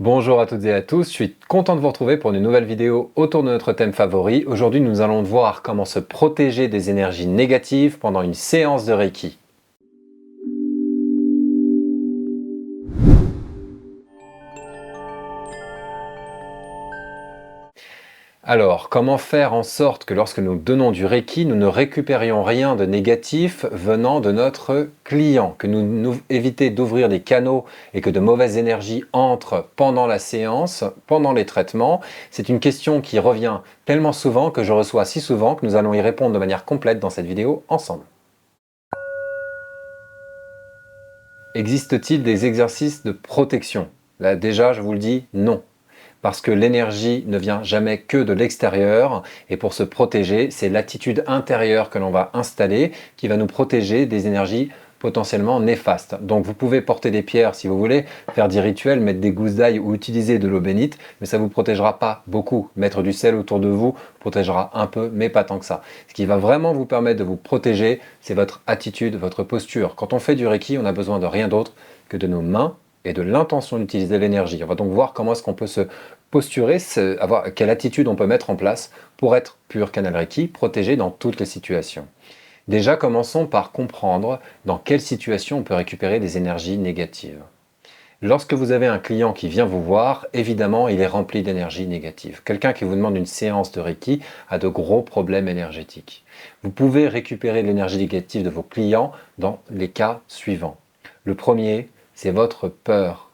Bonjour à toutes et à tous, je suis content de vous retrouver pour une nouvelle vidéo autour de notre thème favori. Aujourd'hui, nous allons voir comment se protéger des énergies négatives pendant une séance de Reiki. Alors, comment faire en sorte que lorsque nous donnons du Reiki, nous ne récupérions rien de négatif venant de notre client, que nous éviter d'ouvrir des canaux et que de mauvaises énergies entrent pendant la séance, pendant les traitements. C'est une question qui revient tellement souvent que je reçois si souvent que nous allons y répondre de manière complète dans cette vidéo ensemble. Existe-t-il des exercices de protection? Là déjà, je vous le dis, non. Parce que l'énergie ne vient jamais que de l'extérieur et pour se protéger, c'est l'attitude intérieure que l'on va installer qui va nous protéger des énergies potentiellement néfastes. Donc vous pouvez porter des pierres si vous voulez, faire des rituels, mettre des gousses d'ail ou utiliser de l'eau bénite, mais ça ne vous protégera pas beaucoup. Mettre du sel autour de vous protégera un peu, mais pas tant que ça. Ce qui va vraiment vous permettre de vous protéger, c'est votre attitude, votre posture. Quand on fait du Reiki, on a besoin de rien d'autre que de nos mains et de l'intention d'utiliser l'énergie. On va donc voir comment est-ce qu'on peut se posturer, quelle attitude on peut mettre en place pour être pur canal Reiki, protégé dans toutes les situations. Déjà, commençons par comprendre dans quelle situation on peut récupérer des énergies négatives. Lorsque vous avez un client qui vient vous voir, évidemment, il est rempli d'énergie négative. Quelqu'un qui vous demande une séance de Reiki a de gros problèmes énergétiques. Vous pouvez récupérer l'énergie négative de vos clients dans les cas suivants. Le premier, c'est votre peur.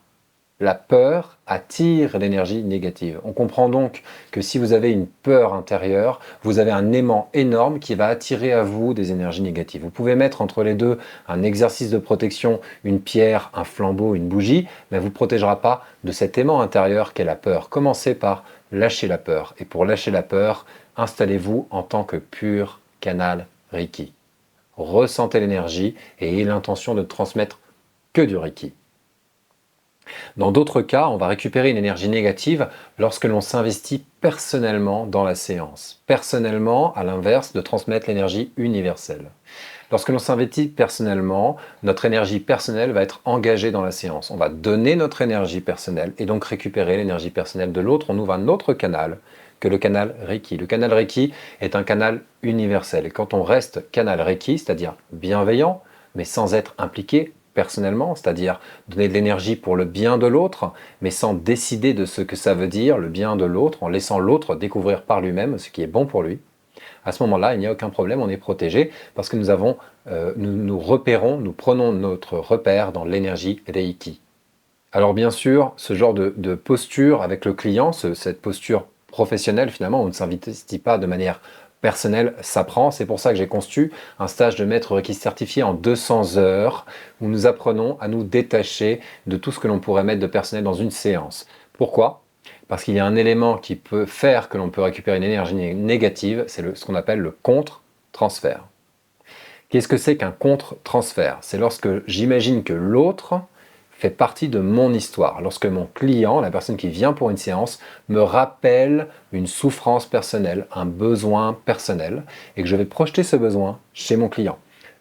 La peur attire l'énergie négative. On comprend donc que si vous avez une peur intérieure, vous avez un aimant énorme qui va attirer à vous des énergies négatives. Vous pouvez mettre entre les deux un exercice de protection, une pierre, un flambeau, une bougie, mais elle ne vous protégera pas de cet aimant intérieur qu'est la peur. Commencez par lâcher la peur. Et pour lâcher la peur, installez-vous en tant que pur canal Reiki. Ressentez l'énergie et ayez l'intention de ne transmettre que du Reiki. Dans d'autres cas, on va récupérer une énergie négative lorsque l'on s'investit personnellement dans la séance. Personnellement, à l'inverse de transmettre l'énergie universelle. Lorsque l'on s'investit personnellement, notre énergie personnelle va être engagée dans la séance. On va donner notre énergie personnelle et donc récupérer l'énergie personnelle de l'autre. On ouvre un autre canal que le canal Reiki. Le canal Reiki est un canal universel. Et quand on reste canal Reiki, c'est-à-dire bienveillant, mais sans être impliqué personnellement, c'est-à-dire donner de l'énergie pour le bien de l'autre, mais sans décider de ce que ça veut dire, le bien de l'autre, en laissant l'autre découvrir par lui-même ce qui est bon pour lui, à ce moment-là, il n'y a aucun problème, on est protégé parce que nous repérons, nous prenons notre repère dans l'énergie Reiki. Alors bien sûr, ce genre de posture avec le client, cette posture professionnelle finalement, on ne s'investit pas de manière personnelle, s'apprend. C'est pour ça que j'ai conçu un stage de maître Reiki certifié en 200 heures où nous apprenons à nous détacher de tout ce que l'on pourrait mettre de personnel dans une séance. Pourquoi ? Parce qu'il y a un élément qui peut faire que l'on peut récupérer une énergie négative, c'est ce qu'on appelle le contre-transfert. Qu'est-ce que c'est qu'un contre-transfert? C'est lorsque j'imagine que l'autre fait partie de mon histoire. Lorsque mon client, la personne qui vient pour une séance, me rappelle une souffrance personnelle, un besoin personnel, et que je vais projeter ce besoin chez mon client.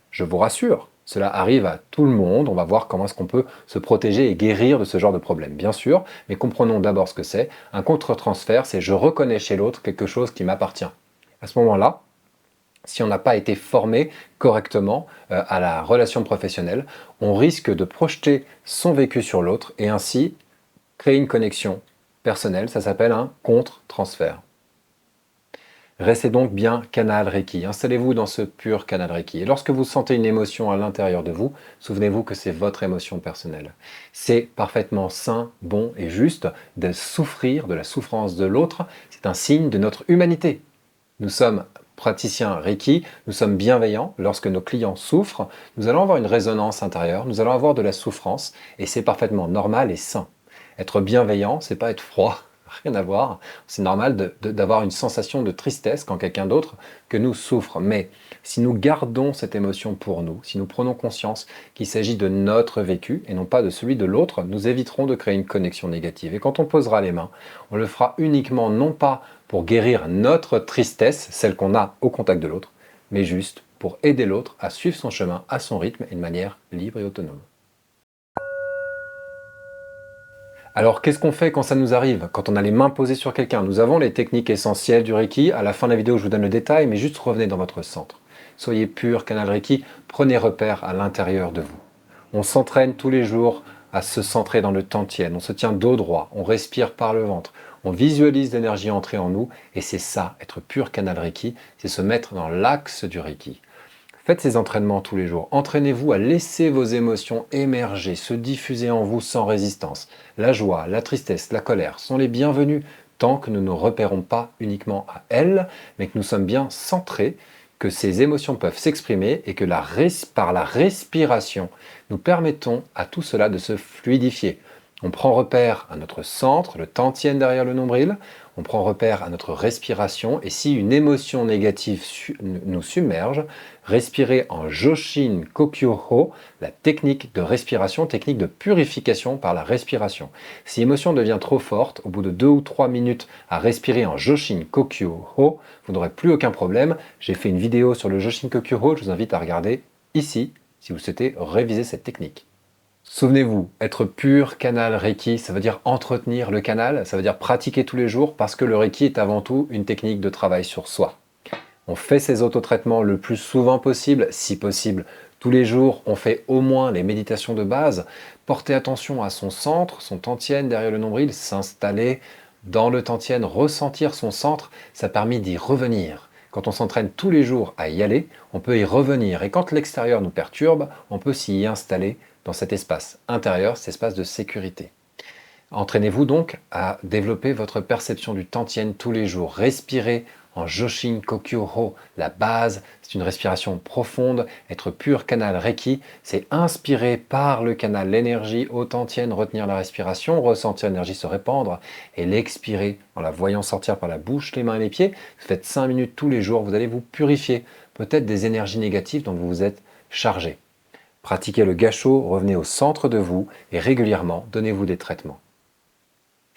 Je vous rassure, cela arrive à tout le monde. On va voir comment est-ce qu'on peut se protéger et guérir de ce genre de problème, bien sûr, mais comprenons d'abord ce que c'est. Un contre-transfert, c'est je reconnais chez l'autre quelque chose qui m'appartient. À ce moment-là, si on n'a pas été formé correctement à la relation professionnelle, on risque de projeter son vécu sur l'autre et ainsi créer une connexion personnelle. Ça s'appelle un contre-transfert. Restez donc bien canal Reiki. Installez-vous dans ce pur canal Reiki. Et lorsque vous sentez une émotion à l'intérieur de vous, souvenez-vous que c'est votre émotion personnelle. C'est parfaitement sain, bon et juste de souffrir de la souffrance de l'autre. C'est un signe de notre humanité. Nous sommes praticiens Reiki, nous sommes bienveillants. Lorsque nos clients souffrent, nous allons avoir une résonance intérieure, nous allons avoir de la souffrance et c'est parfaitement normal et sain. Être bienveillant, c'est pas être froid, rien à voir. C'est normal d'avoir une sensation de tristesse quand quelqu'un d'autre que nous souffre. Mais si nous gardons cette émotion pour nous, si nous prenons conscience qu'il s'agit de notre vécu et non pas de celui de l'autre, nous éviterons de créer une connexion négative. Et quand on posera les mains, on le fera uniquement non pas pour guérir notre tristesse, celle qu'on a au contact de l'autre, mais juste pour aider l'autre à suivre son chemin à son rythme et de manière libre et autonome. Alors, qu'est-ce qu'on fait quand ça nous arrive? Quand on a les mains posées sur quelqu'un? Nous avons les techniques essentielles du Reiki. À la fin de la vidéo, je vous donne le détail, mais juste revenez dans votre centre. Soyez pur, canal Reiki, prenez repère à l'intérieur de vous. On s'entraîne tous les jours à se centrer dans le tantien. On se tient dos droit, on respire par le ventre, on visualise l'énergie entrer en nous, et c'est ça, être pur canal Reiki, c'est se mettre dans l'axe du Reiki. Faites ces entraînements tous les jours. Entraînez-vous à laisser vos émotions émerger, se diffuser en vous sans résistance. La joie, la tristesse, la colère sont les bienvenus tant que nous ne repérons pas uniquement à elles, mais que nous sommes bien centrés, que ces émotions peuvent s'exprimer et que par la respiration, nous permettons à tout cela de se fluidifier. On prend repère à notre centre, le tantien derrière le nombril, on prend repère à notre respiration, et si une émotion négative nous submerge, respirez en Joshin Kokyu-ho, la technique de respiration, technique de purification par la respiration. Si l'émotion devient trop forte, au bout de 2 ou 3 minutes à respirer en Joshin Kokyu-ho, vous n'aurez plus aucun problème. J'ai fait une vidéo sur le Joshin Kokyu-ho, je vous invite à regarder ici si vous souhaitez réviser cette technique. Souvenez-vous, être pur canal Reiki, ça veut dire entretenir le canal, ça veut dire pratiquer tous les jours parce que le Reiki est avant tout une technique de travail sur soi. On fait ces autotraitements le plus souvent possible, si possible tous les jours, on fait au moins les méditations de base. Portez attention à son centre, son tantien derrière le nombril, s'installer dans le tantien, ressentir son centre, ça permet d'y revenir. Quand on s'entraîne tous les jours à y aller, on peut y revenir. Et quand l'extérieur nous perturbe, on peut s'y installer dans cet espace intérieur, cet espace de sécurité. Entraînez-vous donc à développer votre perception du tantien tous les jours. Respirez en Joshin Kokyu-ho, la base, c'est une respiration profonde. Être pur canal Reiki, c'est inspirer par le canal l'énergie au tantien, retenir la respiration, ressentir l'énergie se répandre et l'expirer en la voyant sortir par la bouche, les mains et les pieds. Faites 5 minutes tous les jours, vous allez vous purifier peut-être des énergies négatives dont vous vous êtes chargé. Pratiquez le gassho, revenez au centre de vous et régulièrement donnez-vous des traitements.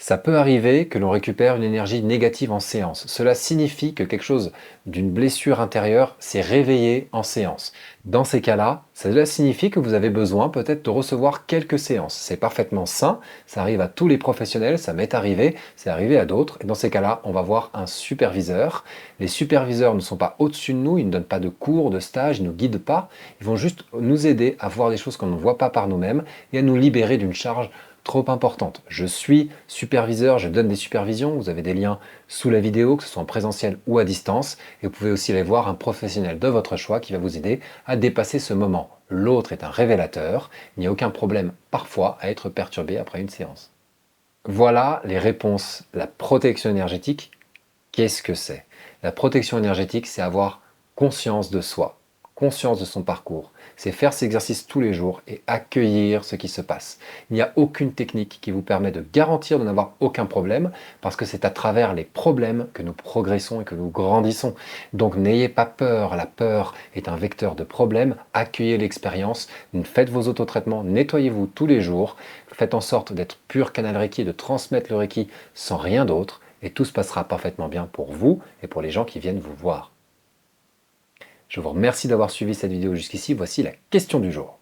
Ça peut arriver que l'on récupère une énergie négative en séance. Cela signifie que quelque chose d'une blessure intérieure s'est réveillé en séance. Dans ces cas-là, cela signifie que vous avez besoin peut-être de recevoir quelques séances. C'est parfaitement sain, ça arrive à tous les professionnels, ça m'est arrivé, c'est arrivé à d'autres. Et dans ces cas-là, on va voir un superviseur. Les superviseurs ne sont pas au-dessus de nous, ils ne donnent pas de cours, de stages, ils ne nous guident pas. Ils vont juste nous aider à voir des choses qu'on ne voit pas par nous-mêmes et à nous libérer d'une charge trop importante. Je suis superviseur, je donne des supervisions, vous avez des liens sous la vidéo, que ce soit en présentiel ou à distance, et vous pouvez aussi aller voir un professionnel de votre choix qui va vous aider à dépasser ce moment. L'autre est un révélateur, il n'y a aucun problème parfois à être perturbé après une séance. Voilà les réponses. La protection énergétique, qu'est-ce que c'est? La protection énergétique, c'est avoir conscience de soi, conscience de son parcours. C'est faire ces exercices tous les jours et accueillir ce qui se passe. Il n'y a aucune technique qui vous permet de garantir de n'avoir aucun problème parce que c'est à travers les problèmes que nous progressons et que nous grandissons. Donc n'ayez pas peur, la peur est un vecteur de problème. Accueillez l'expérience, faites vos autotraitements, nettoyez-vous tous les jours, faites en sorte d'être pur canal Reiki, de transmettre le Reiki sans rien d'autre et tout se passera parfaitement bien pour vous et pour les gens qui viennent vous voir. Je vous remercie d'avoir suivi cette vidéo jusqu'ici. Voici la question du jour.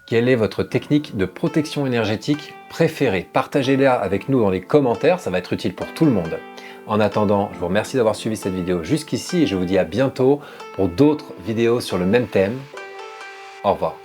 Quelle est votre technique de protection énergétique préférée? Partagez-la avec nous dans les commentaires, ça va être utile pour tout le monde. En attendant, je vous remercie d'avoir suivi cette vidéo jusqu'ici et je vous dis à bientôt pour d'autres vidéos sur le même thème. Au revoir.